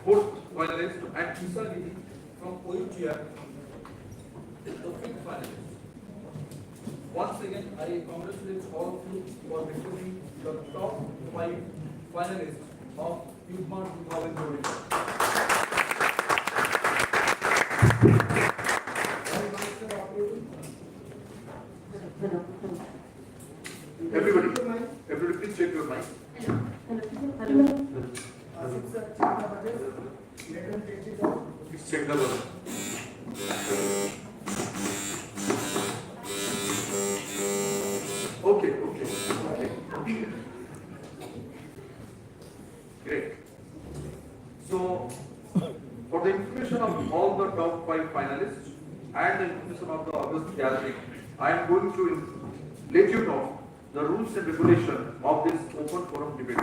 fourth finalist, and Kisali from Oyutia, the fifth finalist. Once again, I congratulate all of you for becoming the top 5 finalists of Yugma 2024. Everybody please check your mic. Hello. Please check the button. Okay. Great. So, for the information of all the top 5 finalists and the information of the August gathering, I am going to let you know the rules and regulation of this open forum debate.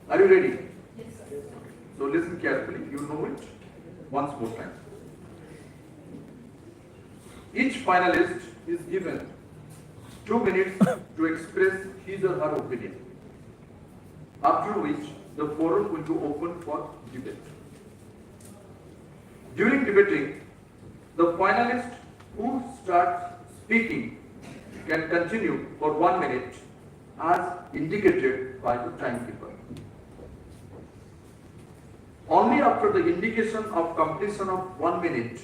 Are you ready? Yes, sir. So listen carefully, you know it once more time. Each finalist is given 2 minutes to express his or her opinion, after which the forum will be open for debate. During debating, the finalist who starts speaking can continue for 1 minute as indicated by the timekeeper. Only after the indication of completion of 1 minute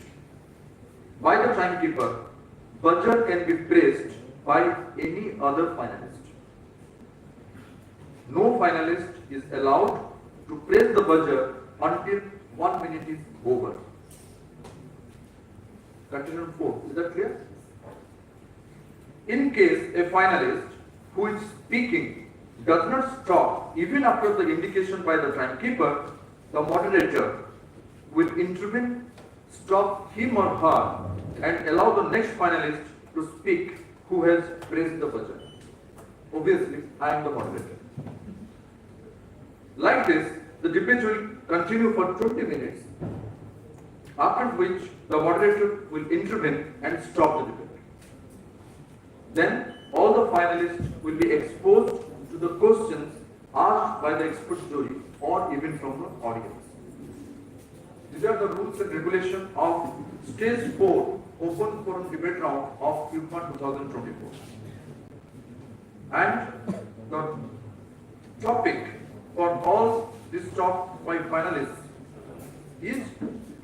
by the timekeeper, buzzer can be pressed by any other finalist. No finalist is allowed to press the buzzer until 1 minute is over. Continue 4. Is that clear? In case a finalist who is speaking does not stop even after the indication by the timekeeper, the moderator will intervene, stop him or her, and allow the next finalist to speak who has pressed the buzzer. Obviously, I am the moderator. Like this, the debate will continue for 20 minutes, after which the moderator will intervene and stop the debate. Then, all the finalists will be exposed to the questions asked by the expert jury or even from the audience. These are the rules and regulations of Stage 4 Open Forum Debate Round of Yugma 2024. And the topic for all these top 5 finalists is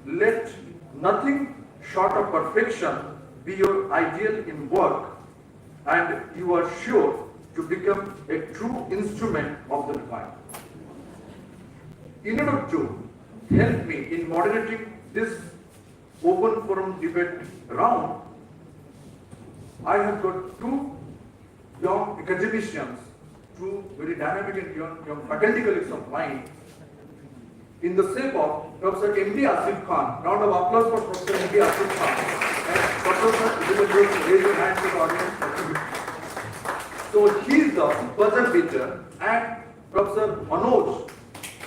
let nothing short of perfection be your ideal in work, and you are sure to become a true instrument of the divine. In order to help me in moderating this open forum debate round, I have got 2 young academicians, 2 very dynamic and young faculty colleagues of mine, in the shape of Professor M.D. Asif Khan. Round of applause for Professor M.D. Asif Khan. And Professor, you will raise your hand to the audience. So he is the buzzer beater, and Professor Manoj,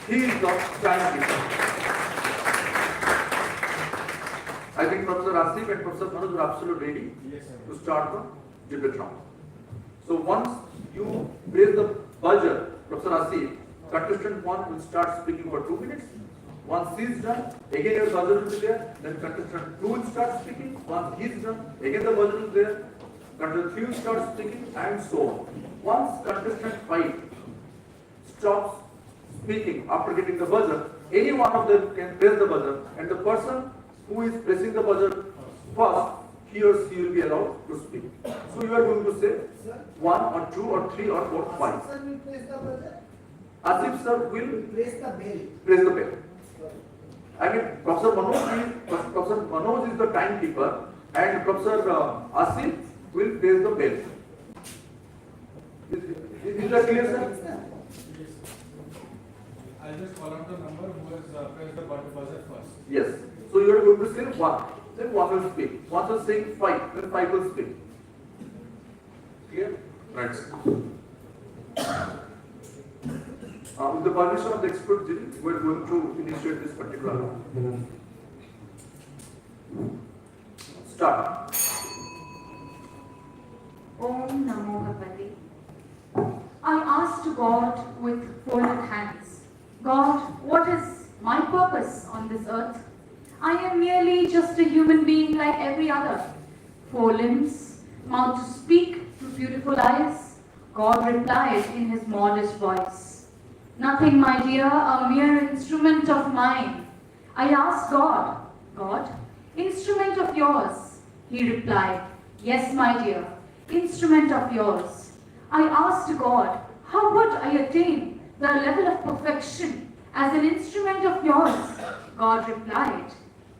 he is the timekeeper. I think Professor Asif and Professor Manoj are absolutely ready to start the debate round. So once you press the buzzer, Professor Asif, contestant 1 will start speaking for 2 minutes. Once he is done, again your buzzer will be there. Then contestant 2 will start speaking. Once he is done, again the buzzer is there. Contestant 3 will start speaking, and so on. Once contestant 5 stops speaking after getting the buzzer, any one of them can press the buzzer, and the person who is pressing the buzzer first, he or she will be allowed to speak. So you are going to say 1 or 2 or 3 or 4, 5. Sir will press the buzzer. Asif sir will Press the bell. press the bell. I mean, Professor Manoj is the timekeeper, and Professor Asif will press the bell. Is that clear, sir? I'll just call out the number who has pressed the buzzer first. Yes. So you are going to say 1. Then 1 will speak. Once you say 5, then 5 will speak. Clear? Right. With the permission of the expert jury, we are going to initiate this particular round. Start. Om Namo Bhagavate. I ask to God with folded hands, God, what is my purpose on this earth? I am merely just a human being like every other. 4 limbs, mouth to speak, 2 beautiful eyes. God replied in his modest voice, nothing, my dear, a mere instrument of mine. I asked God, God, instrument of yours? He replied, yes, my dear, instrument of yours. I asked God, how would I attain the level of perfection as an instrument of yours? God replied,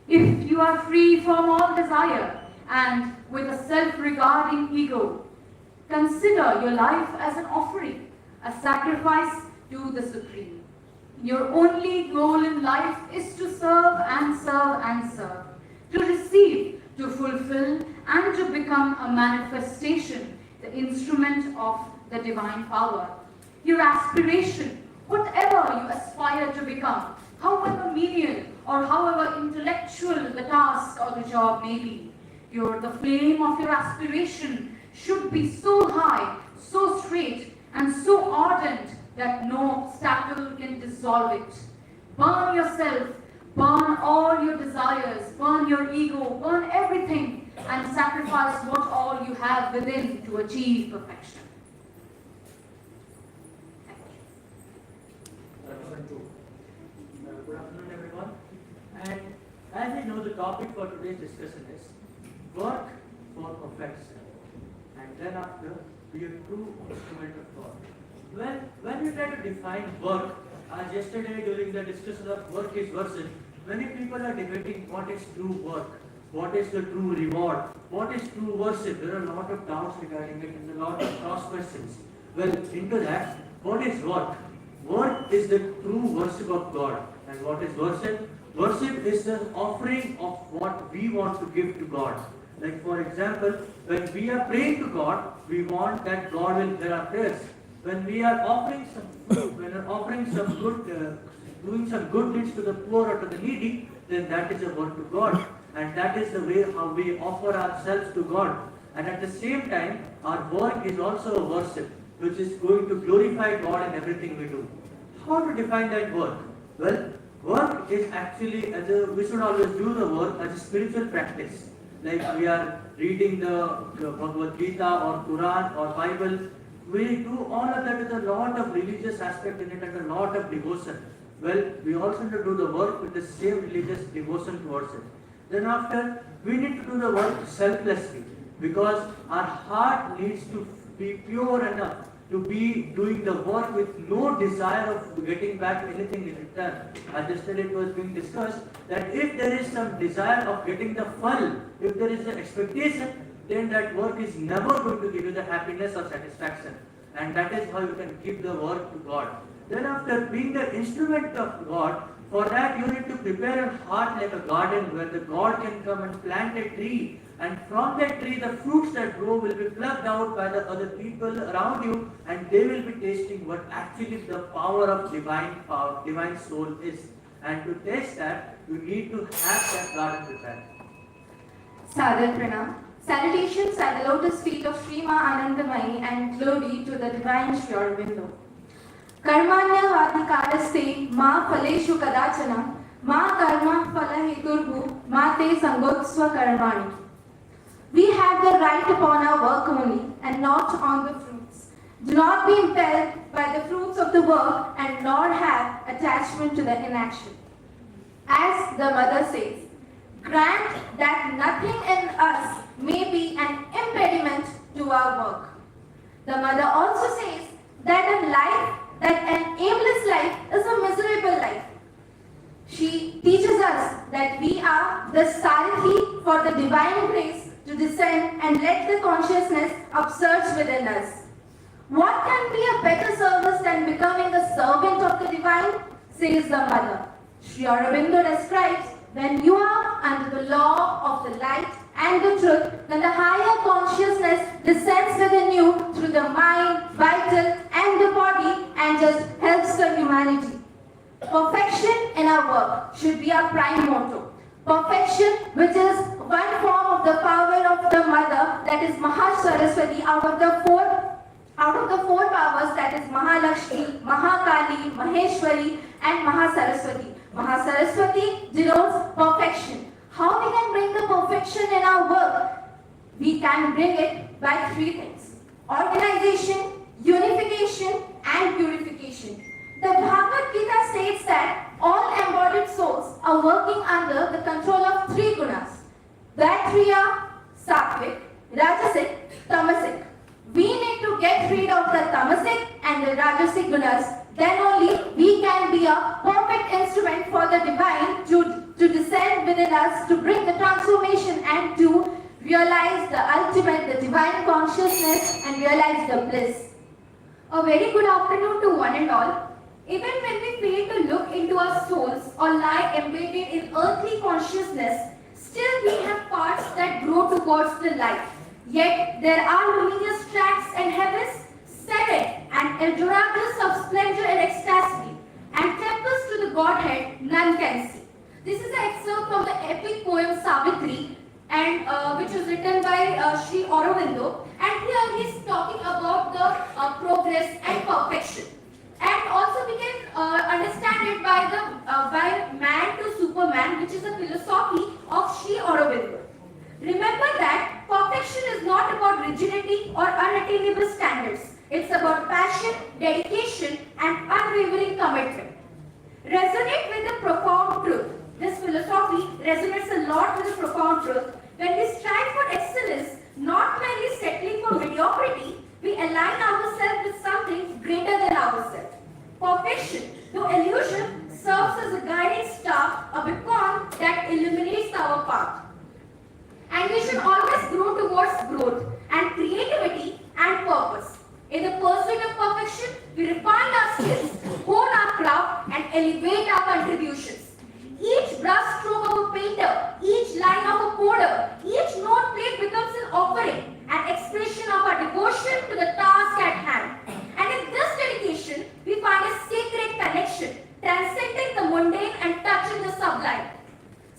if you are free from all desire and with a self-regarding ego, consider your life as an offering, a sacrifice to the Supreme. Your only goal in life is to serve and serve and serve, to receive, to fulfill, and to become a manifestation, the instrument of the divine power. Your aspiration, whatever you aspire to become, however menial or however intellectual the task or the job may be, the flame of your aspiration should be so high, so straight, and so ardent that no obstacle can dissolve it. Burn yourself, burn all your desires, burn your ego, burn everything, and sacrifice what all you have within to achieve perfection. Good afternoon, everyone. And as we know, the topic for today's discussion is work for perfection, and then after be a true instrument of God. Well, when we try to define work, as yesterday during the discussion of work is worship, many people are debating what is true work, what is the true reward, what is true worship. There are a lot of doubts regarding it and a lot of cross questions. Well, into that, what is work? Work is the true worship of God. And what is worship? Worship is the offering of what we want to give to God. Like for example, when we are praying to God, we want that God will hear our prayers. When we are offering some food, when we are offering some good, doing some good deeds to the poor or to the needy, then that is a work to God. And that is the way how we offer ourselves to God. And at the same time, our work is also a worship, which is going to glorify God in everything we do. How to define that work? Well, work is actually, we should always do the work as a spiritual practice. Like we are reading the Bhagavad Gita or Quran or Bible, we do all of that with a lot of religious aspect in it and a lot of devotion. Well, we also need to do the work with the same religious devotion towards it. Then after, we need to do the work selflessly, because our heart needs to be pure enough to be doing the work with no desire of getting back anything in return. As yesterday it was being discussed that if there is some desire of getting the phal, if there is an expectation, then that work is never going to give you the happiness or satisfaction. And that is how you can give the work to God. Then after being the instrument of God, for that you need to prepare a heart like a garden where the God can come and plant a tree, and from that tree the fruits that grow will be plucked out by the other people around you, and they will be tasting what actually the power of divine soul is. And to taste that, you need to have that garden prepared. Sadar Pranam. Salutations at the lotus feet of Srima Anandamayi and glory to the divine Sri Aurobindo. Karmanyavadikaraste ma phaleshu kadachana ma karma phala heturbu ma te sangotsva karmani. We have the right upon our work only and not on the fruits. Do not be impelled by the fruits of the work and nor have attachment to the inaction. As the mother says, grant that nothing in us may be an impediment to our work. The mother also says that an aimless life is a miserable life. She teaches us that we are the sarathi for the divine grace to descend and let the consciousness upsurge within us. What can be a better service than becoming a servant of the divine? Says the mother. Sri Aurobindo describes, when you are under the law of the light and the truth, then the higher consciousness descends within you through the mind, vital, and the body and just helps the humanity. Perfection in our work should be our prime motto. Perfection, which is one form of the power of the mother, that is Mahasaraswati, out of the 4 Out of the four powers, that is Mahalakshmi, Mahakali, Maheshwari, and Mahasaraswati. Mahasaraswati denotes perfection. How we can bring the perfection in our work? We can bring it by three things: organization, unification, and purification. The Bhagavad Gita states that all embodied souls are working under the control of three gunas. That three are Sattvic, Rajasic, Tamasic. We need to get rid of the Tamasic and the Rajasic gunas. Then only we can be a perfect instrument for the divine to descend within us, to bring the transformation and to realize the ultimate, the divine consciousness, and realize the bliss. A very good afternoon to one and all. Even when we fail to look into our souls or lie embedded in earthly consciousness, still we have parts that grow towards the light. Yet there are luminous tracts and heavens, seven and Eldorados of splendor and ecstasy, and temples to the Godhead none can see. This is an excerpt from the epic poem Savitri, and which was written by Sri Aurobindo, and here he is talking about the progress and perfection. And also we can understand it by man to Superman, which is a philosophy of Sri Aurobindo. Remember that perfection is not about rigidity or unattainable standards. It's about passion, dedication, and unwavering commitment. Resonate with the profound truth. This philosophy resonates a lot with the profound truth. When we strive for excellence, not merely settling for mediocrity, we align ourselves with something greater than ourselves. Perfection, though illusion, serves as a guiding star, a beacon that illuminates our path. And we should always grow towards growth and creativity and purpose. In the pursuit of perfection, we refine our skills, hone our craft, and elevate our contributions. Each brush stroke of a painter, each line of a coder, each note played becomes an offering, an expression of our devotion to the task at hand. And in this dedication, we find a sacred connection, transcending the mundane and touching the sublime.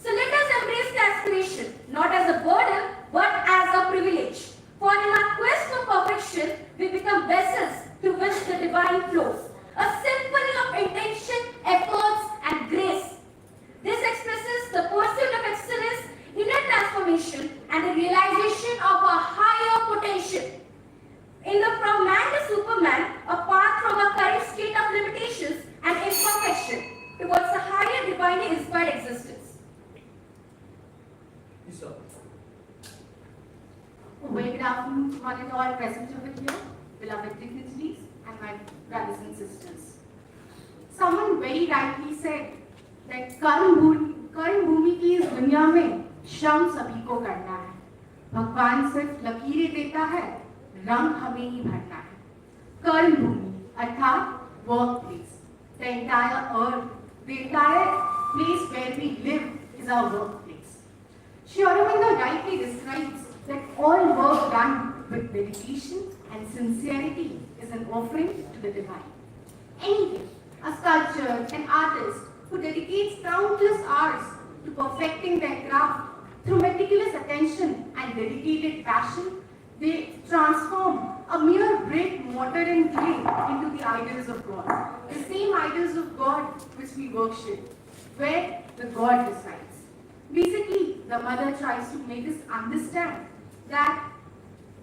So let us embrace the aspiration, not as a burden, but as a privilege. For in our quest for perfection, we become vessels through which the divine flows, a symphony of intention, efforts, and grace. This expresses the pursuit of excellence, inner transformation, and the realization of a higher potential. From man to Superman, a path from our current state of limitations and imperfection towards a higher divinely inspired existence. Yes, sir. Very good afternoon to one and all present over here, beloved dignitaries and my brothers and sisters. Someone very rightly said that कर्म भूमि की इस दुनिया में श्रम सभी को करना है. भगवान सिर्फ लकीरें देता है, रंग हमें ही भरना है. कर्म भूमि अर्थात work place. The entire earth, the entire place where we live is our workplace. Sri Aurobindo rightly describes that all work done with dedication and sincerity is an offering to the divine. Anything, a sculptor, an artist who dedicates countless hours to perfecting their craft through meticulous attention and dedicated passion, they transform a mere brick, mortar and clay into the idols of God. The same idols of God which we worship, where the God resides. Basically, the mother tries to make us understand that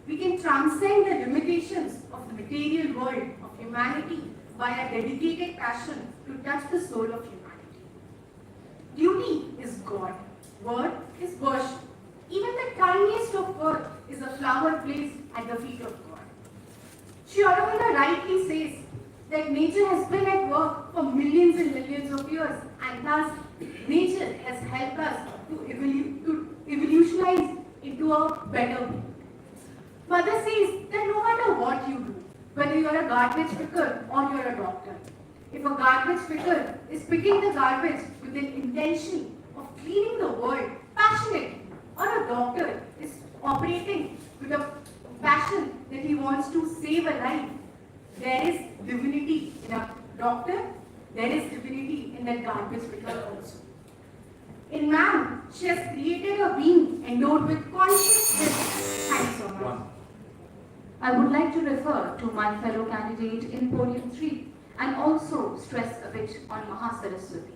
we can transcend the limitations of the material world of humanity by a dedicated passion to touch the soul of humanity. Duty is God. Word is worship. Even the tiniest of earth is a flower placed at the feet of God. Sri Aurobindo rightly says that nature has been at work for millions and millions of years, and thus nature has helped us to evolutionize into a better being. Mother says that no matter what you do, whether you are a garbage picker or you are a doctor, if a garbage picker is picking the garbage with an intention of cleaning the world passionately, or a doctor is operating with a passion that he wants to save a life, there is divinity in a doctor, there is divinity in that garbage picker also. In man, she has created a being endowed with consciousness. Thanks so much. I would like to refer to my fellow candidate in podium 3 and also stress a bit on Mahasaraswati.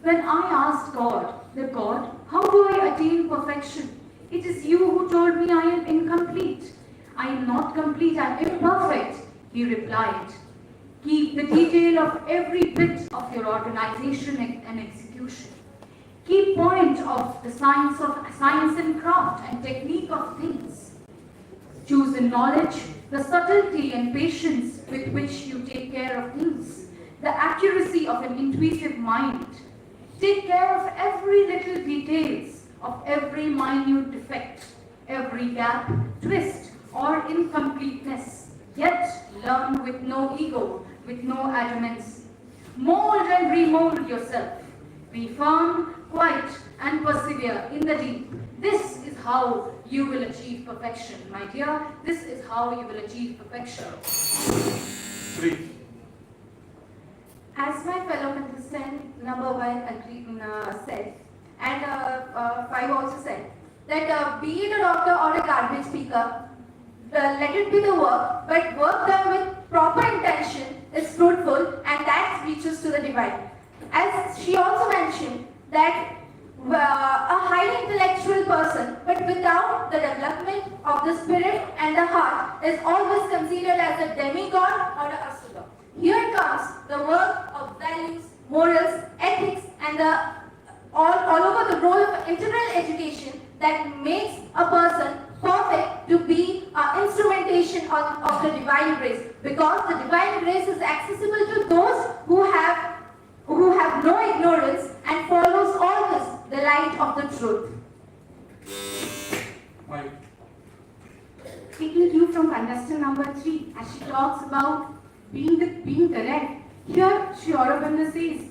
When I asked God, that God, how do I attain perfection? It is you who told me I am incomplete. I am not complete, I am imperfect. He replied, keep the detail of every bit of your organization and execution. Keep point of the science and craft and technique of things. Choose in knowledge the subtlety and patience with which you take care of things, the accuracy of an intuitive mind. Take care of every little details, of every minute defect, every gap, twist, or incompleteness. Yet learn with no ego, with no adamance. Mold and remold yourself. Be firm, quiet, and persevere in the deep. This is how you will achieve perfection, my dear. This is how you will achieve perfection. 3. As my fellow contestant number 1 said, and 5 also said, that be it a doctor or a garbage speaker, let it be the work, but work done with proper intention is fruitful and that reaches to the divine. As she also mentioned that a highly intellectual person, but without the development of the spirit and the heart, is always considered as a demigod or an asura. Here comes the work of values, morals, ethics, and all over the role of integral education that makes a person perfect to be an instrumentation of the divine grace, because the divine grace is accessible to those who have no ignorance and follows always the light of the truth. Mike. Taking cue from contestant number 3, as she talks about being correct, here Sri Aurobindo says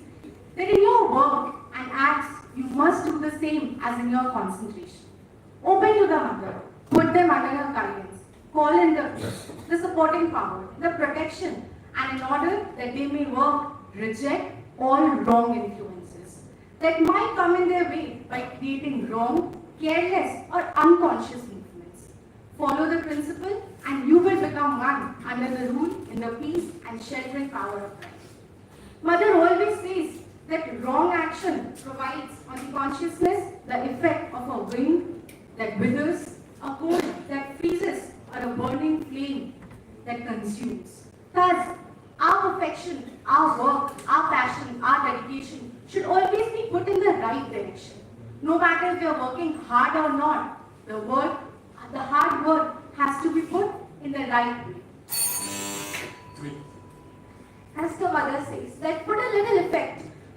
that in your work and acts, you must do the same as in your concentration. Open to the mother, put them under her guidance, call in the supporting power, the protection, and in order that they may work, reject all wrong influences that might come in their way by creating wrong, careless, or unconscious influence. Follow the principle and you will become one under the rule in the peace and sheltering power of Christ. Mother always says that wrong action provides on the consciousness the effect of a wind that withers, a coal that freezes, or a burning flame that consumes. Thus, our perfection, our work, our passion, our dedication should always be put in the right direction. No matter if you're working hard or not, the hard work has to be put in the right way. 3. As the mother says, that put a little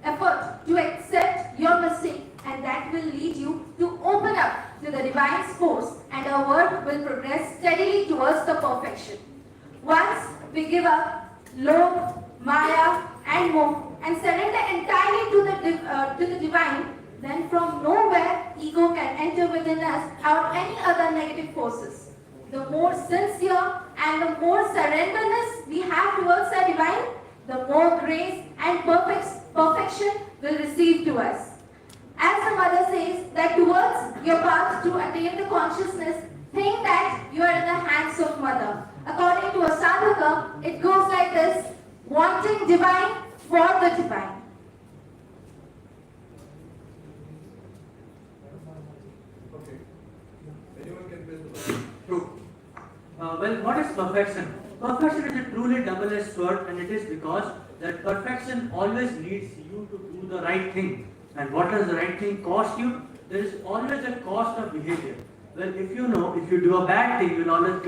effort to accept your mistake, and that will lead you to open up to the divine's force, and our work will progress steadily towards the perfection. Once we give up Lobh, Maya, and Moh, and surrender entirely to the divine, then from nowhere ego can enter within us or any other negative forces. The more sincere and the more surrenderness we have towards our divine, the more grace and perfection will receive to us. As the mother says, that towards your path to attain the consciousness, think that you are in the hands of mother. According to a sadhaka, it goes like this: wanting divine for the divine. Okay. Anyone can press the button. True. Well, what is perfection? Perfection is a truly double-edged sword, and it is because that perfection always leads you to do the right thing. And what does the right thing cost you? There is always a cost of behavior. Well, if you do a bad thing, you will always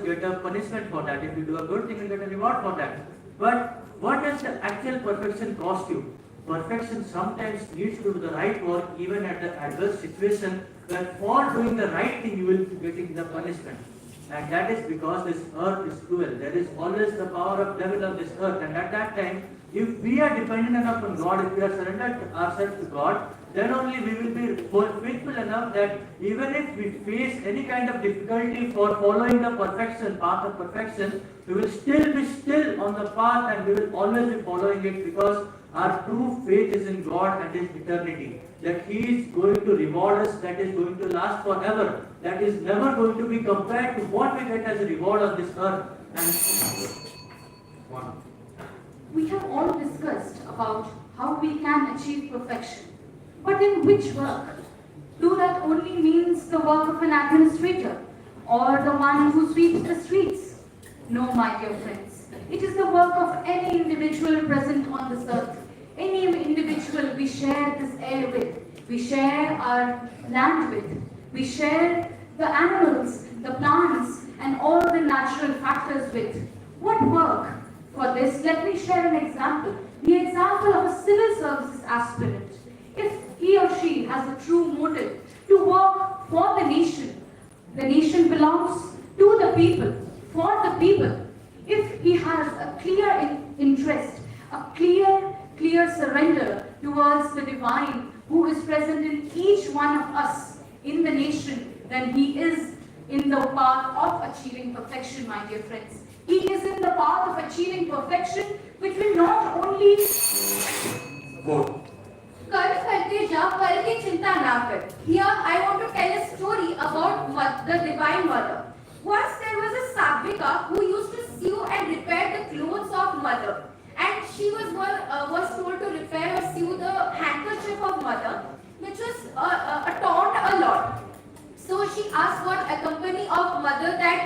get a punishment for that. If you do a good thing, you will get a reward for that. But what does the actual perfection cost you? Perfection sometimes needs to do the right work even at the adverse situation, where for doing the right thing you will be getting the punishment. And that is because this earth is cruel. There is always the power of devil on this earth, and at that time If we are dependent enough on God, if we are surrendered ourselves to God, then only we will be faithful enough that even if we face any kind of difficulty for following the path of perfection, we will still be still on the path and we will always be following it because our true faith is in God and His eternity. That He is going to reward us, that is going to last forever, that is never going to be compared to what we get as a reward on this earth. And We have all discussed about how we can achieve perfection. But in which work? Do that only means the work of an administrator or the one who sweeps the streets? No, my dear friends. It is the work of any individual present on this earth. Any individual we share this air with, we share our land with, we share the animals, the plants, and all the natural factors with. What work? For this, let me share an example. The example of a civil services aspirant. If he or she has a true motive to work for the nation belongs to the people, for the people. If he has a clear interest, a clear surrender towards the divine who is present in each one of us in the nation, then he is in the path of achieving perfection, my dear friends. He is in the path of achieving perfection, which will not only कर्म करते जा फल की चिंता ना कर. Here I want to tell a story about the Divine Mother. Once there was a Sabhika who used to sew and repair the clothes of Mother, and she was told to repair or sew the handkerchief of Mother, which was torn a lot. So she asked for a company of Mother that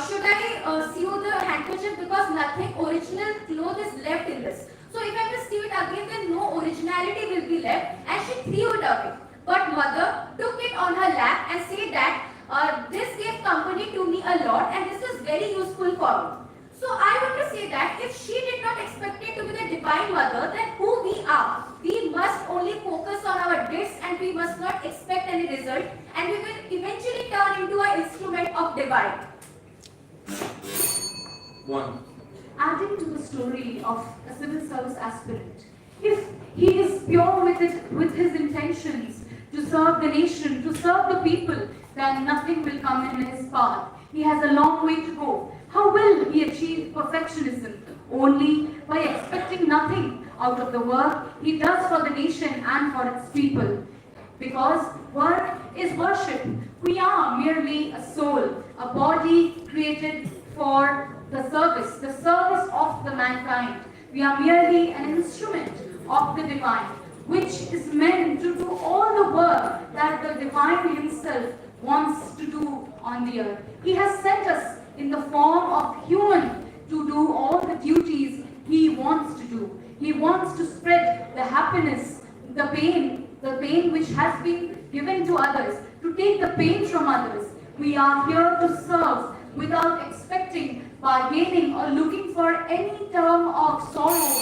should I sew the handkerchief because nothing original cloth is left in this. So if I just sew it again, then no originality will be left, and she threw it away. But Mother took it on her lap and said that this gave company to me a lot, and this is very useful for me. So I want to say that if she did not expect it to be the Divine Mother, then who we are? We must only focus on our deeds and we must not expect any result, and we will eventually turn into an instrument of Divine. adding to the story of a civil service aspirant. If he is pure with his intentions to serve the nation, to serve the people, then nothing will come in his path. He has a long way to go. How will he achieve perfectionism? Only by expecting nothing out of the work he does for the nation and for its people. Because work is worship. We are merely a soul, a body created for the service of the mankind. We are merely an instrument of the divine, which is meant to do all the work that the divine himself wants to do on the earth. He has sent us in the form of human to do all the duties he wants to do. He wants to spread the happiness, the pain which has been given to others, to take the pain from others. We are here to serve without expecting, bargaining, or looking for any term of sorrow.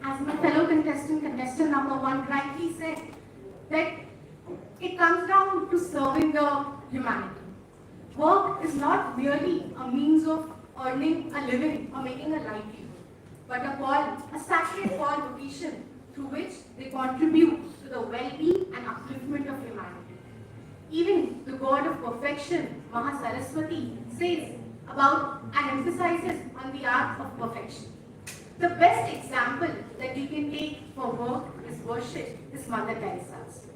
As my fellow contestant number 1 rightly said, that it comes down to serving the humanity. Work is not merely a means of earning a living or making a livelihood, but a sacred call vocation through which they contribute to the well-being and upliftment of humanity. Even the God of perfection, Mahasaraswati, says about and emphasizes on the art of perfection. The best example that we can take for work is worship is Mother Teresa's.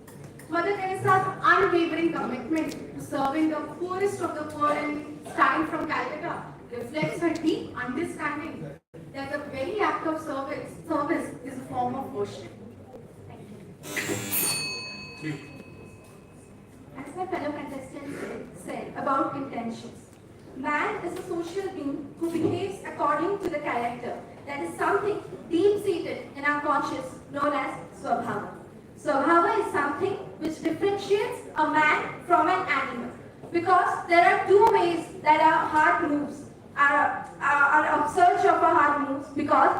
Mother Teresa's unwavering commitment to serving the poorest of the poor and starting from Calcutta reflects her deep understanding that the very act of service is a form of worship. Thank you. As my fellow contestant said about intentions, man is a social being who behaves according to the character. That is something deep-seated in our conscious known as Swabhava. Swabhava is something which differentiates a man from an animal, because there are two ways that our heart moves. Our upsurge of our heart moves, because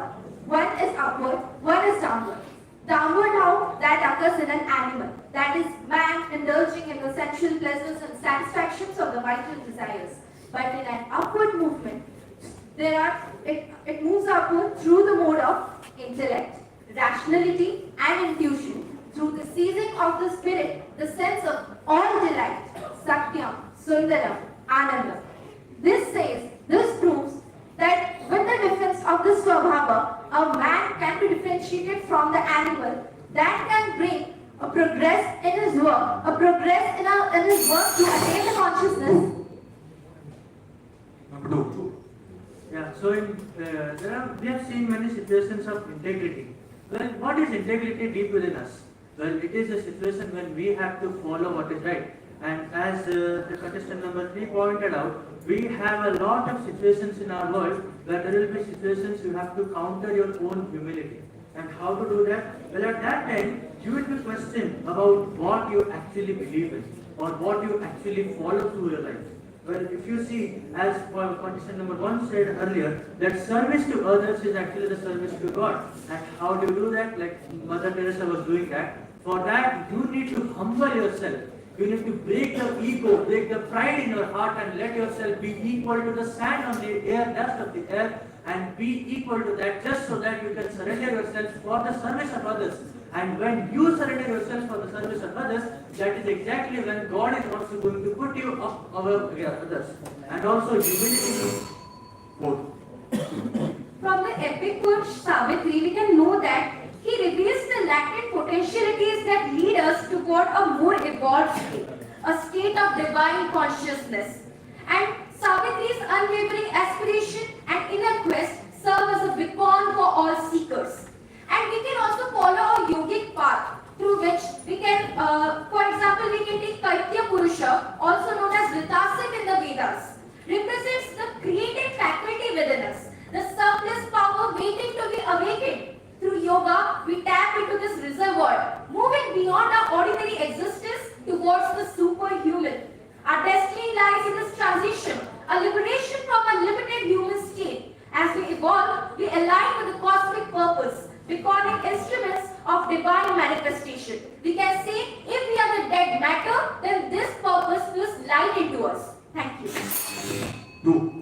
one is upward, one is downward. Downward how? That occurs in an animal. That is man indulging in the sensual pleasures and satisfactions of the vital desires. But in an upward movement, It moves upward through the mode of intellect, rationality, and intuition, through the seizing of the spirit, the sense of all delight, Satyam, Sundaram, Anandam. This proves that with the difference of the Swabhava, a man can be differentiated from the animal that can bring a progress in his work, in his work to attain the consciousness. Number two. Yeah, so we have seen many situations of integrity. Well, what is integrity deep within us? Well, it is a situation when we have to follow what is right. And as the contestant number 3 pointed out, we have a lot of situations in our world where there will be situations you have to counter your own humility. And how to do that? Well, at that time, you will be questioned about what you actually believe in or what you actually follow through your life. Well, if you see, as contestant number 1 said earlier, that service to others is actually the service to God. And how do you do that? Like Mother Teresa was doing that. For that, you need to humble yourself. You need to break the ego, break the pride in your heart and let yourself be equal to the sand on the air, dust of the air, and be equal to that just so that you can surrender yourself for the service of others. And when you surrender yourself for the service of others, that is exactly when God is also going to put you up over others. And also humility. Both. From the epic poem Savitri, we can know that he reveals the latent potentialities that lead us toward a more evolved state, a state of divine consciousness. And Savitri's unwavering aspiration and inner quest serve as a beacon for all seekers. And we can also follow a yogic path through which we can, for example, we can take Kaitya Purusha, also known as Ritasik in the Vedas, represents the creative faculty within us, the surplus power waiting to be awakened. Through yoga, we tap into this reservoir, moving beyond our ordinary existence towards the superhuman. Our destiny lies in this transition, a liberation from a limited human state. As we evolve, we align with the cosmic purpose, becoming instruments of divine manifestation. We can say, if we are the dead matter, then this purpose will light into us. Thank you. 2.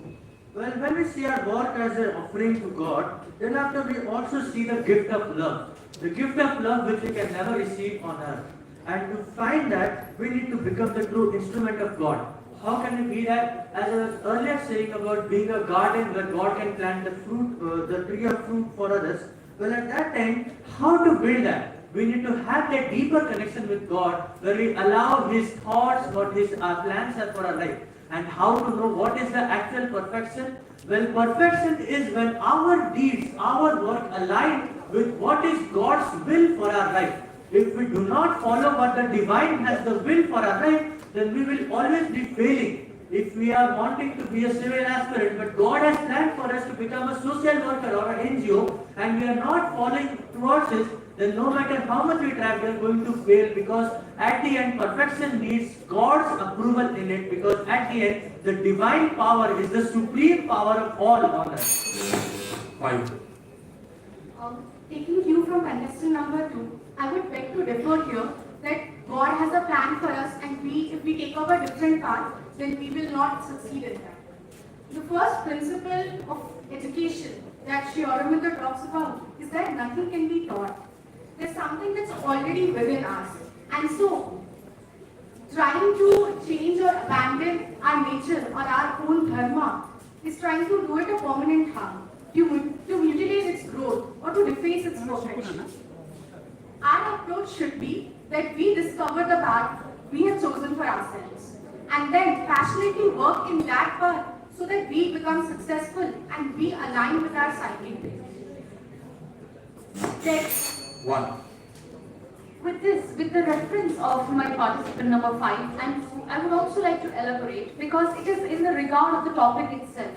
Well, when we see our work as an offering to God, then after we also see the gift of love. The gift of love which we can never receive on earth. And to find that, we need to become the true instrument of God. How can we be that? As I was earlier saying about being a garden where God can plant the fruit, the tree of fruit for others. Well, at that time, how to build that? We need to have that deeper connection with God where we allow His thoughts, what His plans are for our life. And how to know what is the actual perfection? Well, perfection is when our deeds, our work align with what is God's will for our life. If we do not follow what the divine has the will for our life, then we will always be failing. If we are wanting to be a civil aspirant, but God has planned for us to become a social worker or an NGO, and we are not following towards it, then no matter how much we try, we are going to fail, because at the end, perfection needs God's approval in it, because at the end, the divine power is the supreme power of all on us. 5. Taking cue from contestant number 2, I would beg to differ here that God has a plan for us, and if we take up a different path, then we will not succeed in that. The first principle of education that Sri Aurobindo talks about is that nothing can be taught. There's something that's already within us. And so, trying to change or abandon our nature or our own dharma is trying to do it a permanent harm, to mutilate its growth or to deface its perfection. Our approach should be that we discover the path we have chosen for ourselves and then passionately work in that path so that we become successful and we align with our psychic way. Next, 1. with the reference of my participant number 5, and I would also like to elaborate because it is in the regard of the topic itself,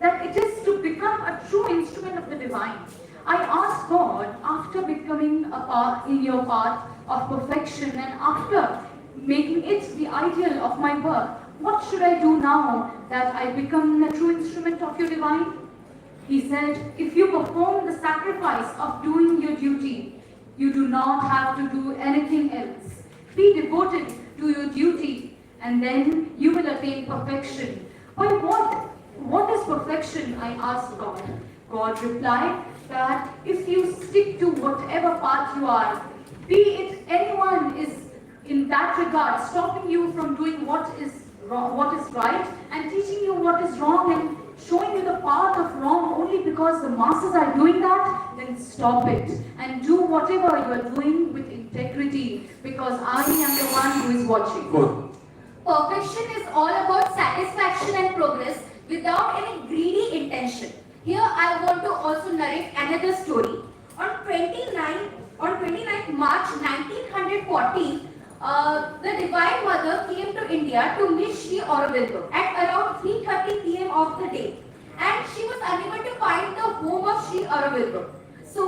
that it is to become a true instrument of the divine. I asked God, after becoming a part in your path of perfection and after making it the ideal of my work, what should I do now that I become a true instrument of your divine? He said, if you perform the sacrifice of doing your duty, you do not have to do anything else. Be devoted to your duty and then you will attain perfection. But what is perfection? I asked God. God replied that if you stick to whatever path you are, be it anyone is in that regard stopping you from doing what is wrong, what is right, and teaching you what is wrong and showing you the path of wrong only because the masses are doing that, then stop it and do whatever you are doing with integrity, because I am the one who is watching. Good. Perfection is all about satisfaction and progress without any greedy intention. Here I want to also narrate another story. On 29th March 1940, the Divine Mother came to India to meet Sri Aurobindo at around 3:30 p.m. of the day, and she was unable to find the home of Sri Aurobindo. So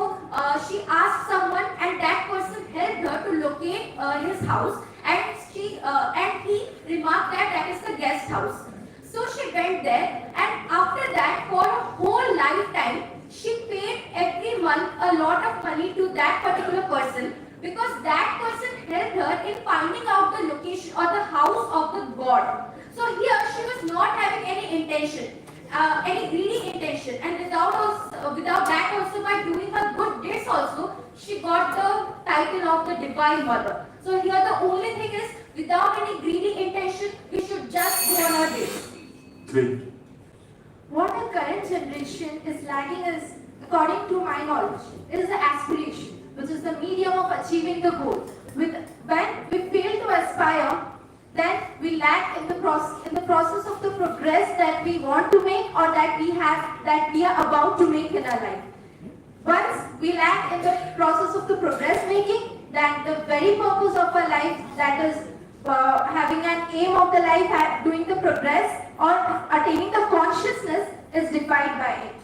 she asked someone, and that person helped her to locate his house, and he remarked that that is the guest house. So she went there, and after that, for a whole lifetime, she paid every month a lot of money to that particular person, because that person helped her in finding out the location or the house of the god. So here she was not having any intention, any greedy intention, and without that also, by doing her good deeds also, she got the title of the Divine Mother. So here the only thing is, without any greedy intention, we should just go on our days. 3. What the current generation is lacking is, according to my knowledge, is the aspiration, which is the medium of achieving the goal. When we fail to aspire, then we lack in the process of the progress that we want to make or that we are about to make in our life. Once we lack in the process of the progress making, then the very purpose of our life, that is having an aim of the life, doing the progress or attaining the consciousness, is defined by it.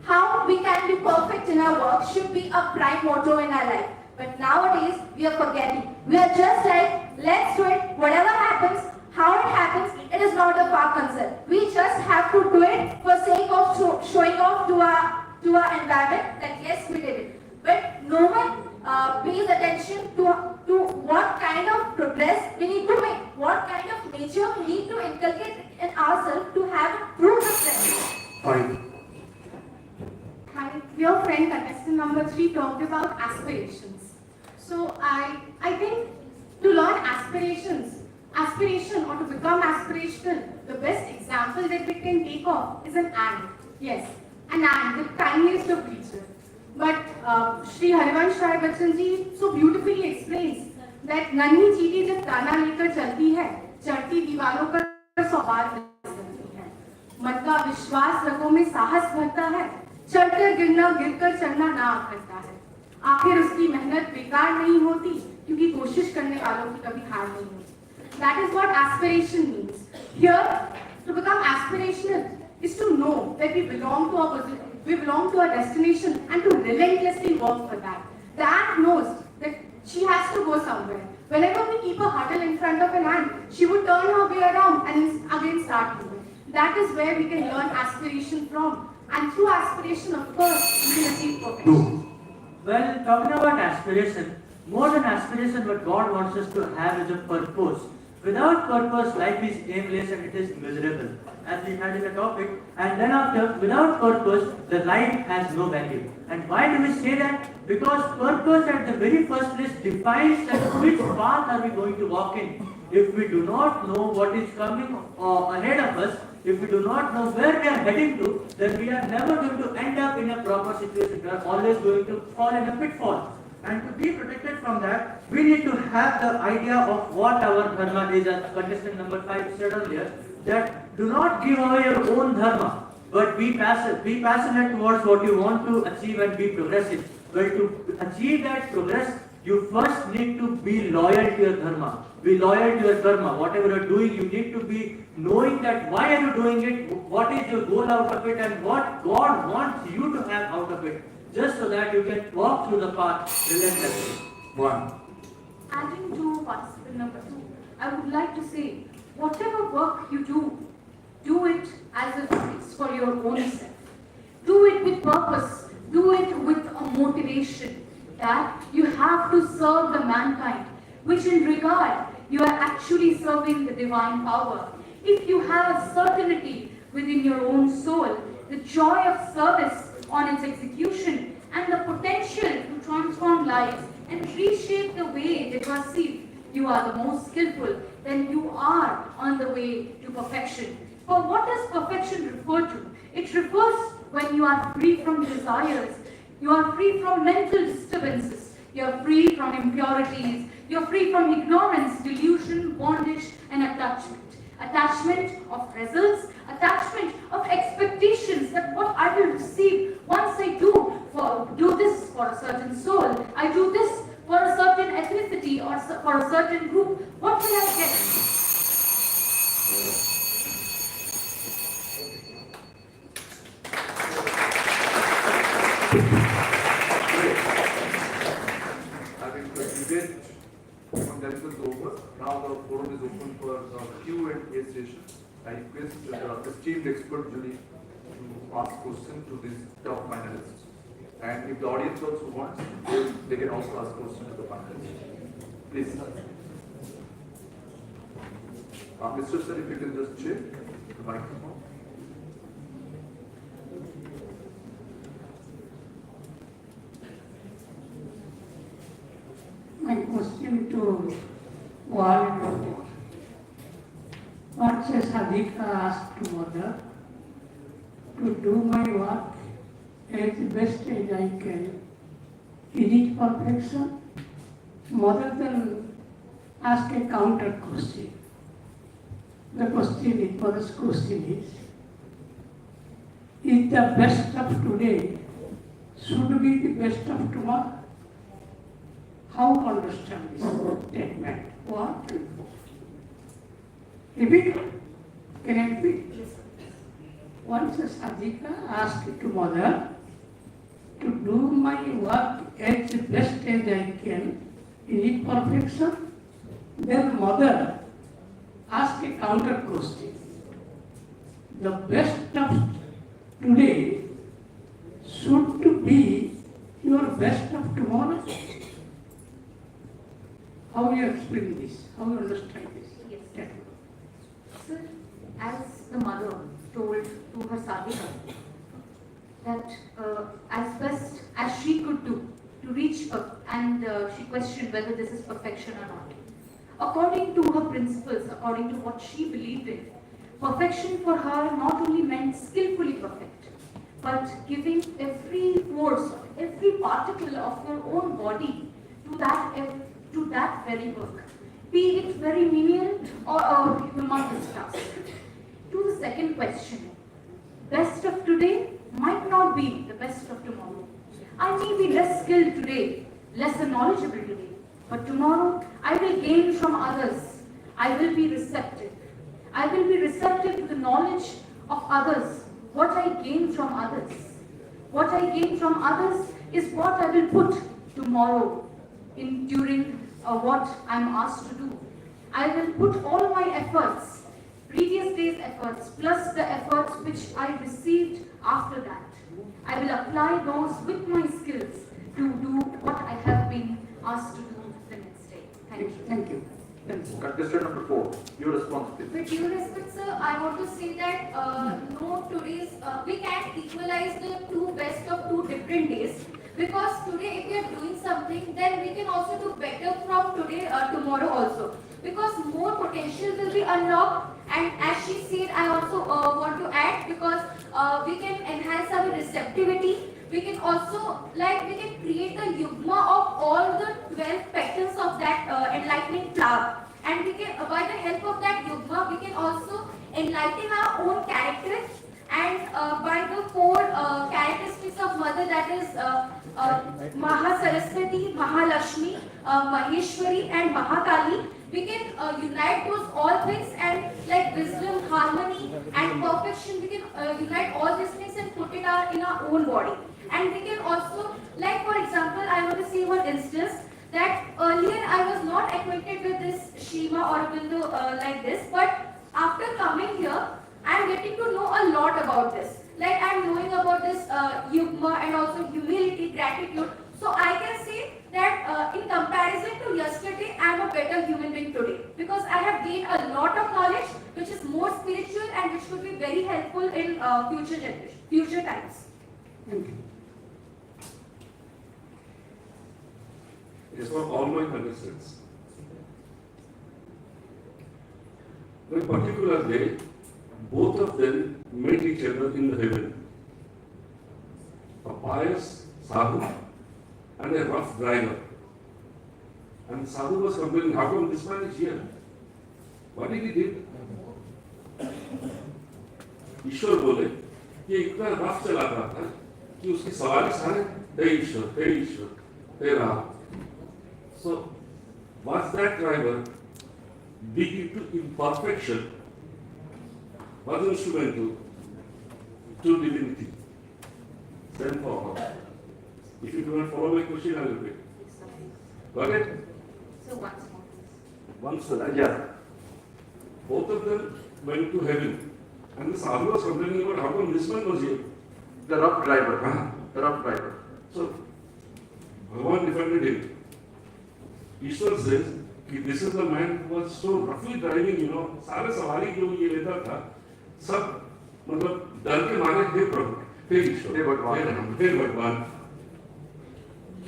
How we can be perfect in our work should be a prime motto in our life. But nowadays, we are forgetting. We are just like, let's do it, whatever happens, how it happens, it is not of our concern. We just have to do it for sake of showing off to our environment that yes, we did it. But no one pays attention to what kind of progress we need to make, what kind of nature we need to inculcate in ourselves to have a true progress. 5. My dear friend, contestant number 3 talked about aspirations. So I think to learn aspiration or to become aspirational, the best example that we can take of is an ant. Yes, an ant, the tiniest of creatures. But Shri Harivansh Rai Bachchan ji so beautifully explains that नन्ही चींटी जब दाना लेकर चलती है, चढ़ती दीवारों पर सवार करती है। मन का विश्वास रगों में साहस भरता है, चढ़कर गिरकर चढ़ना ना करता है। आखिर उसकी मेहनत बेकार नहीं होती, क्योंकि कोशिश करने वालों की कभी हार नहीं होती। That is what aspiration means. Here, to become aspirational is to know that we belong to our position, we belong to our destination, and to relentlessly work for that. The ant knows that she has to go somewhere. Whenever we keep a hurdle in front of an ant, she would turn her way around and again start moving. That is where we can learn aspiration from. And through aspiration, of course, we can achieve perfection. Well, talking about aspiration, more than aspiration, what God wants us to have is a purpose. Without purpose, life is aimless and it is miserable, as we had in the topic. And then after, without purpose, the life has no value. And why do we say that? Because purpose at the very first place defines that which path are we going to walk in. If we do not know what is coming ahead of us, if we do not know where we are heading to, then we are never going to end up in a proper situation. We are always going to fall in a pitfall. And to be protected from that, we need to have the idea of what our dharma is, as contestant number 5 said earlier, that do not give away your own dharma, but be passionate towards what you want to achieve and be progressive. But to achieve that progress, you first need to be loyal to your dharma. Be loyal to your dharma. Whatever you are doing, you need to be knowing that why are you doing it, what is your goal out of it, and what God wants you to have out of it, just so that you can walk through the path relentlessly. 1. Adding to participant number 2, I would like to say, whatever work you do it as if it's for your own self. Do it with purpose. Do it with a motivation that you have to serve the mankind, which in regard you are actually serving the divine power. If you have certainty within your own soul, the joy of service on its execution, and the potential to transform lives and reshape the way they perceive, you are the most skillful, then you are on the way to perfection. For what does perfection refer to? It refers when you are free from desires, you are free from mental disturbances, you are free from impurities, you are free from ignorance, delusion, bondage, and attachment. Attachment of results, attachment of expectations that what I will receive once I do this for a certain soul, I do this for a certain ethnicity or for a certain group, what will I get? I think the debate on that is over. Now the forum is open for Q&A session. I request the esteemed expert jury to ask questions to these top finalists. And if the audience also wants, they can also ask questions to the finalists. Please. Mr. Sir, if you can just check the microphone. My question to Oratory. What says Adhika asked to mother to do my work as best as I can. Is it perfection? Mother then asked a counter question. Mother's question is the best of today should be the best of tomorrow? How to understand this statement? What? Repeat. Can I repeat? Once Sadhika asked to mother to do my work as best as I can, is it perfection? Then mother asked a counter question. The best of today should be your best of tomorrow. How you explain this? How you understand this? Yes. Sir, as the mother told to her Sadhika that as best as she could do to reach her, and she questioned whether this is perfection or not. According to her principles, according to what she believed in, perfection for her not only meant skillfully perfect, but giving every force, every particle of your own body to that very work, be it very menial or a humongous task. To the second question, best of today might not be the best of tomorrow. I may be less skilled today, less knowledgeable today, but tomorrow I will gain from others. I will be receptive. I will be receptive to the knowledge of others, what I gain from others. What I gain from others is what I will put tomorrow during what I am asked to do. I will put all my efforts, previous day's efforts, plus the efforts which I received after that. I will apply those with my skills to do what I have been asked to do the next day. Thank you. Thank you. Contestant number 4, your response please. With due respect, sir, I want to say that we can't equalize the two best of two different days, because today if we are doing something, then we can also do better from today tomorrow also, because more potential will be unlocked. And as she said, I also want to add, because we can enhance our receptivity. We can also we can create the Yugma of all the 12 petals of that enlightening flower, and we can by the help of that Yugma we can also enlighten our own characters, and by the 4 characteristics of mother, that is Maha Saraswati, Mahalakshmi, Maheshwari and Mahakali, we can unite those all things, and like wisdom, harmony and perfection, we can unite all these things and put it in our own body. And we can also, like for example, I want to say one instance, that earlier I was not acquainted with this Shima or Bindu like this, but after coming here, I am getting to know a lot about this. Like I am knowing about this Yugma and also humility, gratitude. So I can say that in comparison to yesterday, I am a better human being today because I have gained a lot of knowledge which is more spiritual and which could be very helpful in future times. Thank you. It's from all my contestants. On a particular day, both of them met each other in the heaven. A pious sadhu and a rough driver. And sadhu was complaining, how come this man is here? What did he do? ईश्वर बोले कि इतना rough चलाता था कि उसकी सवारी सारे हे ईश्वर, हे Ram. So, was that driver big into imperfection? Was instrumental to divinity? Then for all. If you do not follow my question, I will repeat. Got it? So once more. Once Yeah. both of them went to heaven. And the sadhu was complaining about how come this man was here. The rough driver. Uh-huh. The rough driver. So, Bhagavan defended him. Ishwar says, कि this is the man who was so roughly driving, सारे सवारी जो ये लेता था, सब मतलब डर के मारे हे प्रभु, हे ईश्वर, हे भगवान, हे भगवान.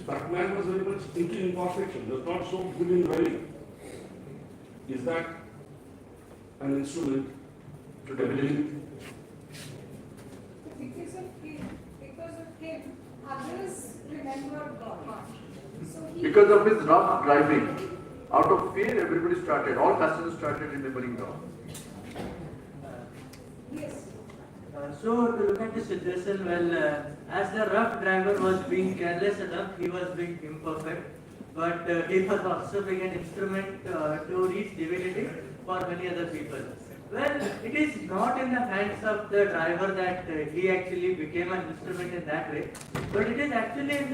That man was very much thinking imperfection, was not so good in driving. Is that an instrument to divinity? Because of him, others remember God. So he Because of his rough driving, out of fear, everybody started, all customers started remembering God. yes. So to look at the situation, well, as the rough driver was being careless enough, he was being imperfect, but he was also being an instrument to reach divinity for many other people. Well, it is not in the hands of the driver that he actually became an instrument in that way, but it is actually in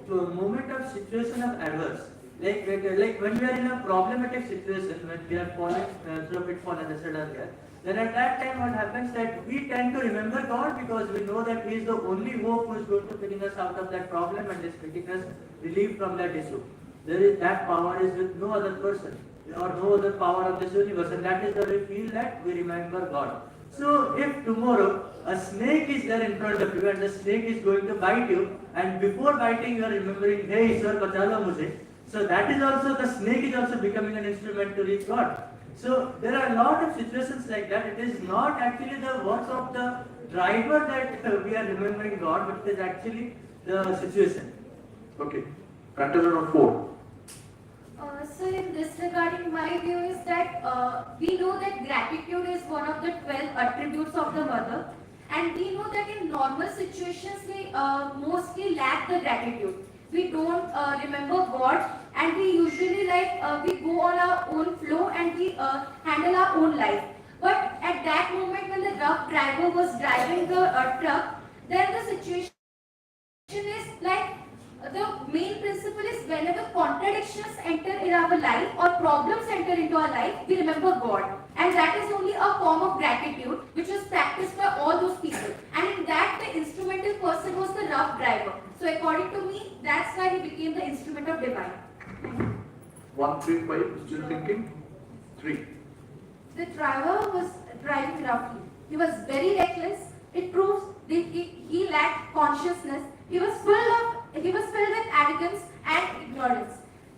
the moment of situation of adverse. Like when we are in a problematic situation, when we are falling through a pitfall, as I said earlier, then at that time what happens that we tend to remember God because we know that He is the only hope who is going to bring us out of that problem and is making us relief from that issue. That power is with no other person or no other power of this universe, and that is the way we feel that we remember God. So if tomorrow a snake is there in front of you and the snake is going to bite you, and before biting you are remembering, hey Ishwar, bachalo mujhe. So that is also, the snake is also becoming an instrument to reach God. So there are a lot of situations like that. It is not actually the works of the driver that we are remembering God, but it is actually the situation. Okay. Contestant number 4. So in this regarding, my view is that we know that gratitude is one of the 12 attributes of the mother, and we know that in normal situations we mostly lack the gratitude. We don't remember God, and we usually we go on our own flow and we handle our own life. But at that moment when the rough driver was driving the truck, then the situation is the main principle is whenever contradictions enter in our life or problems enter into our life, we remember God. And that is only a form of gratitude which was practiced by all those people. And in that, the instrumental person was the rough driver. So according to me, that's why he became the instrument of divine. 1, 3, 5. Still thinking? 3. The driver was driving roughly. He was very reckless. It proves that he lacked consciousness. He was filled with arrogance and ignorance.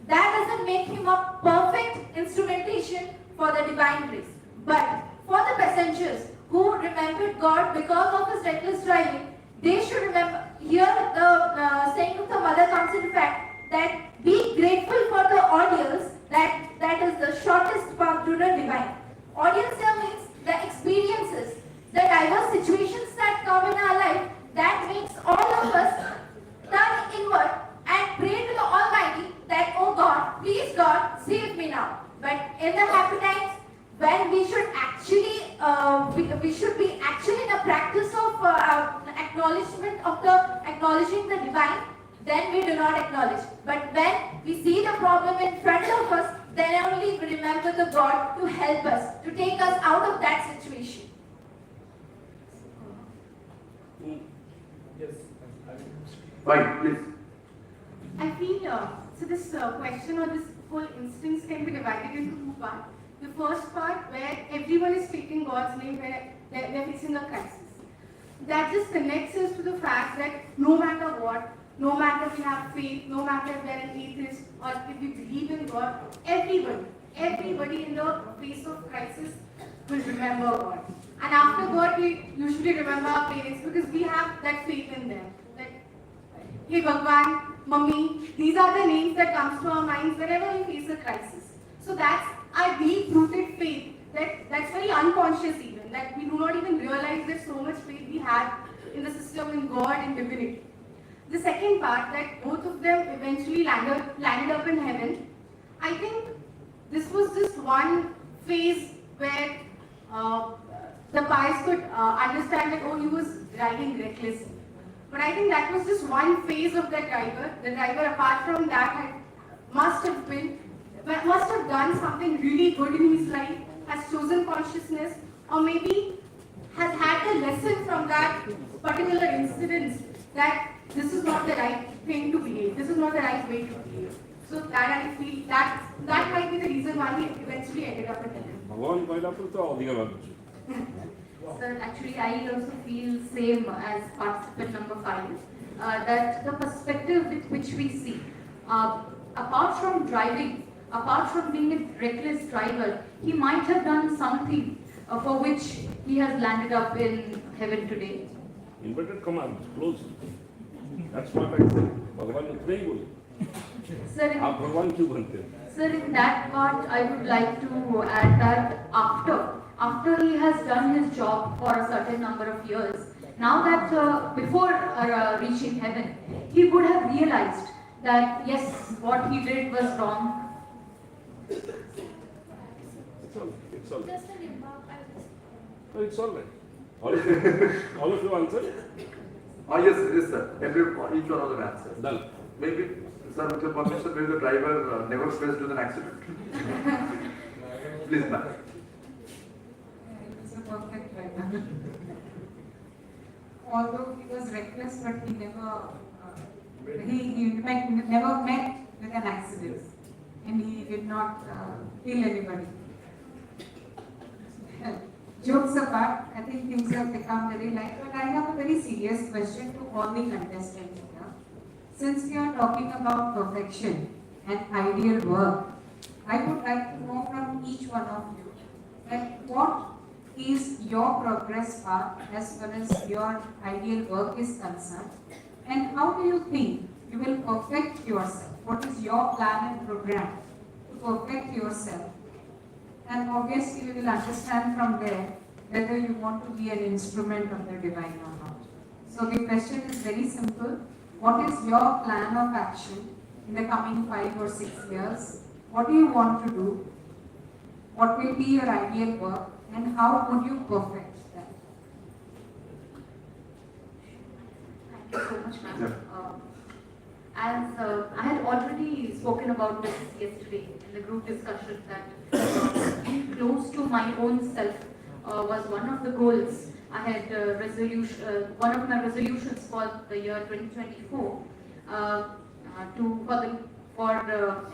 That doesn't make him a perfect instrumentation for the divine grace. But for the passengers who remembered God because of his reckless driving, they should remember. Here the saying of the mother comes in fact that be grateful for the audience that is the shortest path to the divine. Audience here means the experiences, the diverse situations that come in our life that makes all of us turn inward and pray to the Almighty that, oh God, please God, save me now. But in the happy times, when we should actually, we should be actually in the practice of acknowledging the divine, then we do not acknowledge. But when we see the problem in front of us, then only we remember the God to help us, to take us out of that situation. Yes. 5, please. feel so this question or this whole instance can be divided into two parts. The first part where everyone is speaking God's name, where they're facing a crisis. That just connects us to the fact that no matter what, no matter if we have faith, no matter if we're an atheist or if we believe in God, everybody in the face of crisis will remember God. And after God, we usually remember our parents because we have that faith in them. That, hey Bhagwan, Mummy, these are the names that comes to our minds whenever we face a crisis. So that's our deep-rooted faith. That's very unconscious even, that we do not even realize that so much faith we have in the system, in God and divinity. The second part, that both of them eventually landed up in heaven, I think this was just one phase where the pious could understand that, oh, he was driving recklessly. But I think that was just one phase of the driver. The driver, apart from that, must have done something really good in his life, has chosen consciousness, or maybe has had the lesson from that particular incident that this is not the right thing to behave, this is not the right way to behave. So that I feel that might be the reason why he eventually ended up in heaven. Sir, actually I also feel same as participant number 5, that the perspective with which we see, apart from driving, apart from being a reckless driver, he might have done something for which he has landed up in heaven today. Inverted commas, close. That's what I say. Bhagwan nahi bole. Sir, आप भगवान क्यों बनते हैं? Sir, in that part, I would like to add that after he has done his job for a certain number of years, now that before reaching heaven, he would have realized that yes, what he did was wrong. It's all right. No, it's all right. All of you answered? Yes, sir. Each one of them answered. Done. Maybe, sir, with your permission, maybe the driver never faced with an accident. Please, ma'am. It's a perfect driver. Although he was reckless, but he never, in fact, never met with an accident, and he did not kill anybody. Jokes apart, I think things have become very light, but I have a very serious question to all the contestants here. Since we are talking about perfection and ideal work, I would like to know from each one of you that what is your progress path as far as your ideal work is concerned, and how do you think you will perfect yourself? What is your plan and program to perfect yourself? And obviously we will understand from there whether you want to be an instrument of the divine or not. So the question is very simple. What is your plan of action in the coming 5 or 6 years? What do you want to do? What will be your ideal work? And how would you perfect that? Thank you so much, ma'am. As I had already spoken about this yesterday in the group discussion, that being close to my own self was one of the goals. I had one of my resolutions for the year 2024 for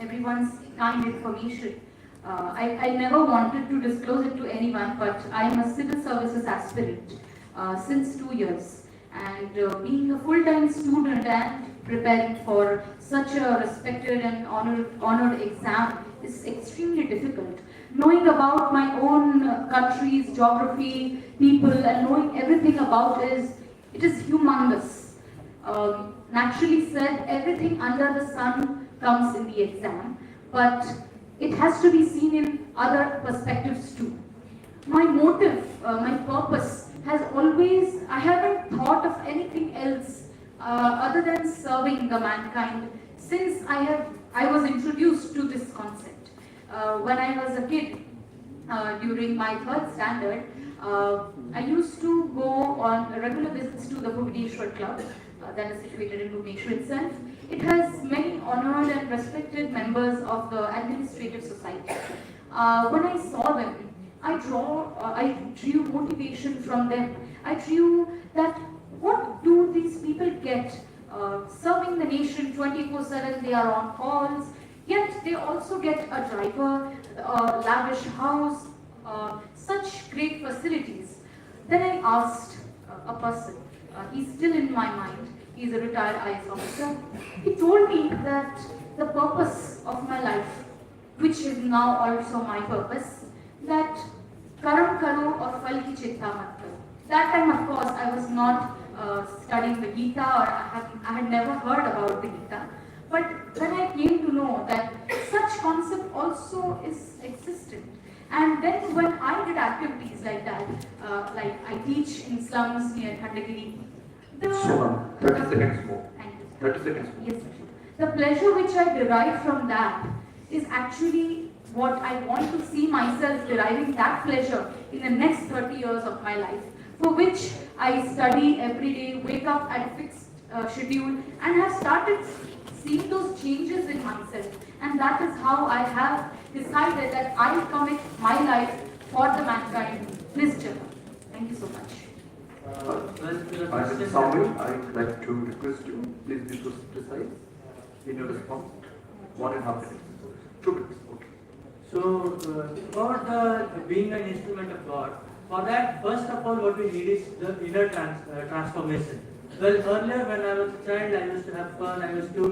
everyone's kind information. I never wanted to disclose it to anyone, but I am a civil services aspirant since 2 years, and being a full-time student and preparing for such a respected and honored exam is extremely difficult. Knowing about my own country's geography, people, and knowing everything about it is humongous. Naturally said, everything under the sun comes in the exam, but it has to be seen in other perspectives too. My motive, my purpose has always, I haven't thought of anything else other than serving the mankind since I was introduced to this concept. When I was a kid, during my 3rd standard, I used to go on regular visits to the Bhubaneswar Club that is situated in Bhubaneswar itself. It has many honored and respected members of the administrative society. When I saw them, I drew motivation from them. I drew that what do these people get serving serving the nation 24/7, they are on calls, yet they also get a driver, a lavish house, such great facilities. Then I asked a person, he's still in my mind, he's a retired IAS officer. He told me that the purpose of my life, which is now also my purpose, that karam karo or fal ki chinta mat karo. That time, of course, I was not studying the Gita, or I had never heard about the Gita. But when I came to know that such concept also is existent, and then when I did activities like that, like I teach in slums near Khandagiri, Shubham, 30 seconds more. Thank you. 30 seconds more. Yes, sir. The pleasure which I derive from that is actually what I want to see myself deriving that pleasure in the next 30 years of my life, for which I study every day, wake up at a fixed schedule, and have started seeing those changes in myself. And that is how I have decided that I will commit my life for the mankind. Please, Jana. Thank you so much. In summary, I would like to request you, please be precise in your response. 1.5 minutes. 2 minutes. Okay. So, for the being an instrument of God, for that, first of all, what we need is the inner transformation. Well, earlier when I was a child, I used to have fun, I used to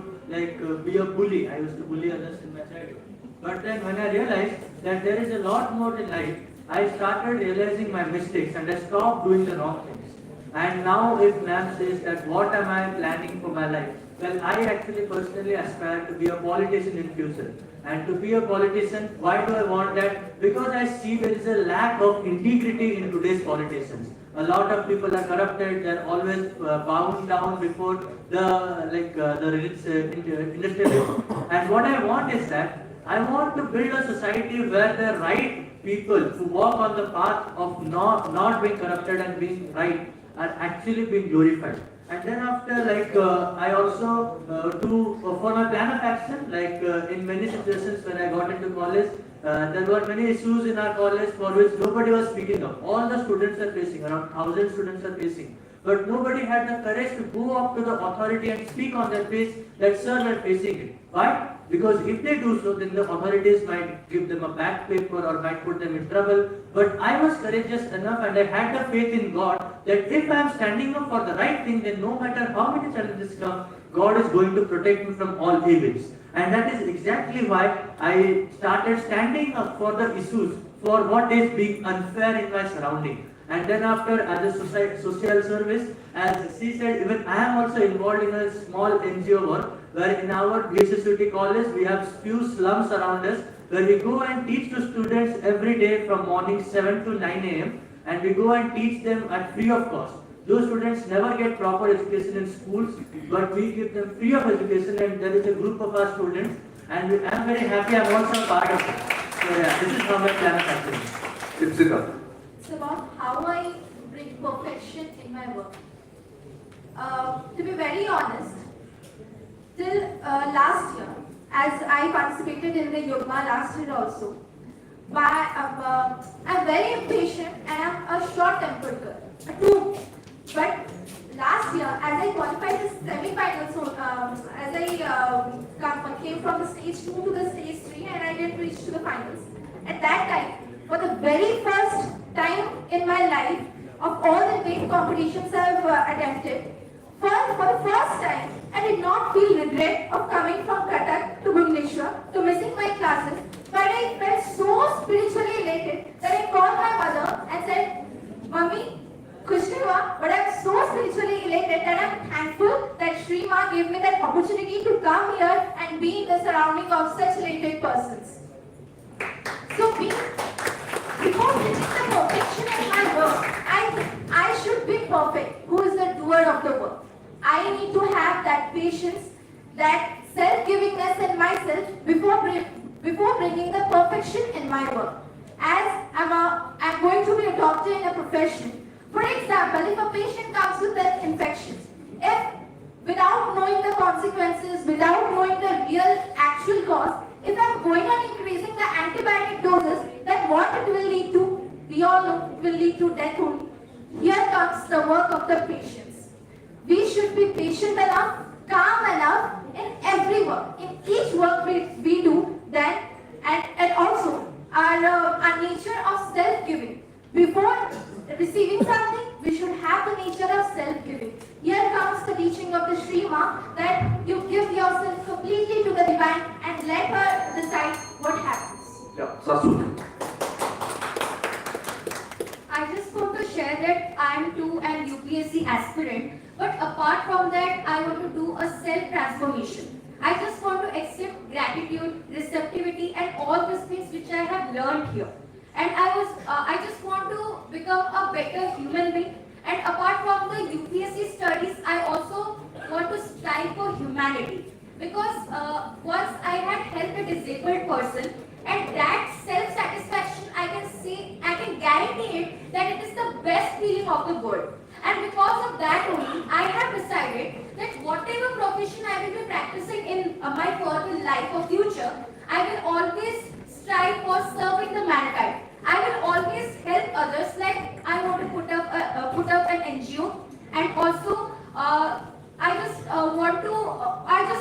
be a bully. I used to bully others in my childhood. But then when I realized that there is a lot more in life, I started realizing my mistakes and I stopped doing the wrong things. And now if ma'am says that what am I planning for my life? Well, I actually personally aspire to be a politician in future. And to be a politician, why do I want that? Because I see there is a lack of integrity in today's politicians. A lot of people are corrupted, they are always bound down before the industrialists. And what I want is that I want to build a society where the right people who walk on the path of not being corrupted and being right are actually being glorified. And then after, I also for my plan of action, in many situations when I got into college, there were many issues in our college for which nobody was speaking up. All the students are facing, around 1,000 students are facing. But nobody had the courage to go up to the authority and speak on their face that, sir, we are facing it. Why? Because if they do so, then the authorities might give them a back paper or might put them in trouble. But I was courageous enough and I had the faith in God that if I am standing up for the right thing, then no matter how many challenges come, God is going to protect me from all evils. And that is exactly why I started standing up for the issues, for what is being unfair in my surrounding. And then after, as a social service, as she said, even I am also involved in a small NGO work, where in our BSSUT college, we have few slums around us, where we go and teach to students every day from morning 7 to 9 a.m. And we go and teach them at free of cost. Those students never get proper education in schools, but we give them free of education, and there is a group of our students, and I am very happy I am also a part of it. So yeah, this is how my plan of action is. It's about how I bring perfection in my work. To be very honest, till last year, as I participated in the Yugma last year also, I'm very impatient and I'm a short-tempered girl. But last year, as I qualified the semi-finals, as I came from the stage 2 to the stage 3 and I didn't reach to the finals. At that time, for the very first time in my life, of all the great competitions I've attempted, for the first time, I did not feel regret of coming from Cuttack to Bhubaneswar, to missing my classes, but I felt so spiritually elated that I called my mother and said, Mummy, Kushniwa, but I'm so spiritually elated that I'm thankful that Shri Ma gave me that opportunity to come here and be in the surrounding of such elated persons. So before reaching the perfection in my work, I should be perfect. Who is the doer of the work? I need to have that patience, that self-givingness in myself before bringing the perfection in my work. As I'm going to be a doctor in a profession. For example, if a patient comes with an infection, if without knowing the consequences, without knowing the real actual cause, if I'm going on increasing the antibiotic doses, then what it will lead to? We all know it will lead to death only. Here comes the work of the patients. We should be patient enough, calm enough, in every work, in each work we do, then and also our nature of self-giving. Before receiving something, we should have the nature of self-giving. Here comes the teaching of the Shrima that you give yourself completely to the divine and let her decide what happens. Yeah, Sasu. I just want to share that I am too an UPSC aspirant, but apart from that, I want to do a self-transformation. I just want to accept gratitude, receptivity, and all these things which I have learned here. And I just want to become a better human being. And apart from the UPSC studies, I also want to strive for humanity. Because once I had helped a disabled person, and that self-satisfaction, I can guarantee it that it is the best feeling of the world. And because of that only, I have decided that whatever profession I will be practicing in my further life or future, I will always strive for serving the mankind. I will always help others. Like I want to put up an NGO, and also I just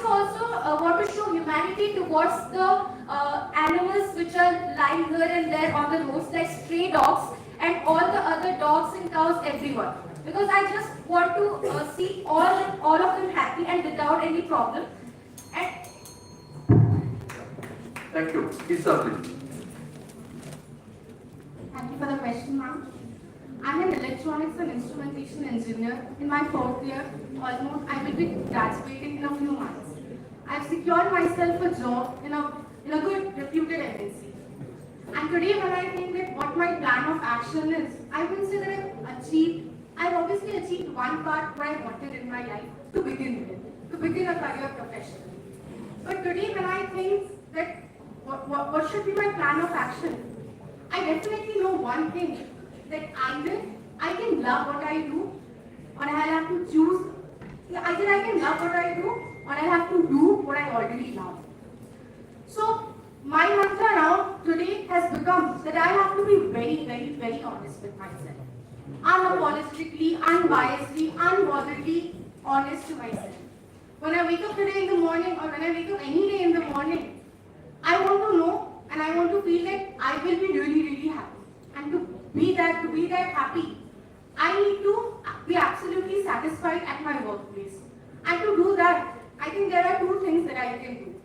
also want to show humanity towards the animals which are lying here and there on the roads, like stray dogs and all the other dogs and cows, everyone. Because I just want to see all of them happy and without any problem. And Thank you. Isa, please. Thank you for the question, ma'am. I'm an electronics and instrumentation engineer. In my fourth year, almost, I will be graduating in a few months. I've secured myself a job in a good, reputed MNC. And today, when I think that what my plan of action is, I will say that I've obviously achieved one part what I wanted in my life to begin with, to begin a career professionally. But today, when I think that what should be my plan of action, I definitely know one thing, that I can love what I do, or I have to choose. Either I can love what I do, or I have to do what I already love. So my mantra now today has become that I have to be very, very, very honest with myself. Unapologetically, unbiasedly, unbotheredly honest to myself. When I wake up today in the morning, or when I wake up any day in the morning, I want to know and I want to feel that I will be really, really happy. And to be that happy, I need to be absolutely satisfied at my workplace. And to do that, I think there are two things that I can do.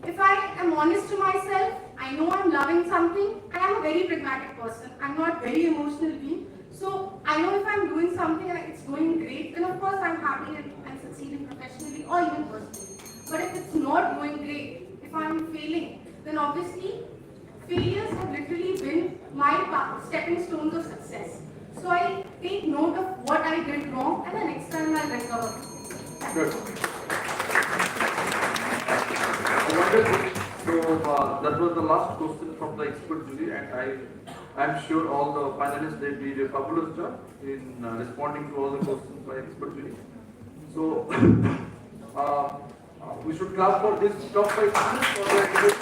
If I am honest to myself, I know I'm loving something, and I'm a very pragmatic person. I'm not very emotional being. So I know if I'm doing something and it's going great, then of course I'm happy and succeeding professionally or even personally. But if it's not going great, if I'm failing, then obviously failures have literally been my stepping stones of success. So I take note of what I did wrong, and the next time I'll recover. Good. Wonderful. So that was the last question from the expert jury, and I'm sure all the finalists they did a fabulous job in responding to all the questions by expert jury. So we should clap for this top 5 finalists for their activity.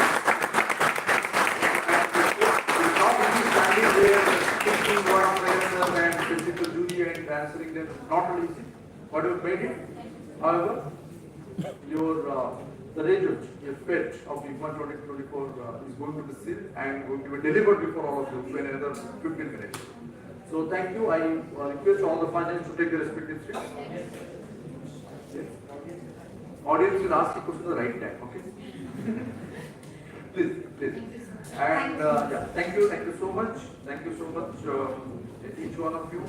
It's not easy standing there thinking what answers and facing the jury and answering them. Not really easy. What you've made it, however, your the result, your fate of Yugma 2024 is going to be sealed and going to be delivered before all of you in another 15 minutes. So thank you. I request all the finalists to take their respective seats. Yes. Audience will ask you questions at the right time. Okay. Please. And yeah, thank you so much. Thank you so much, each one of you.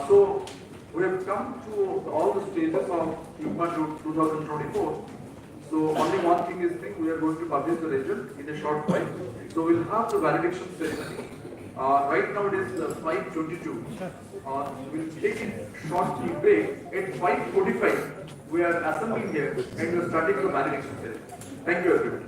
So we have come to all the stages of Yugma 2024. So only one thing is we are going to publish the result in a short while. So we'll have the validation ceremony. Right now it is 5:22. We'll take a short break. At 5:45 we are assembling here and we are starting the validation ceremony. Thank you everybody.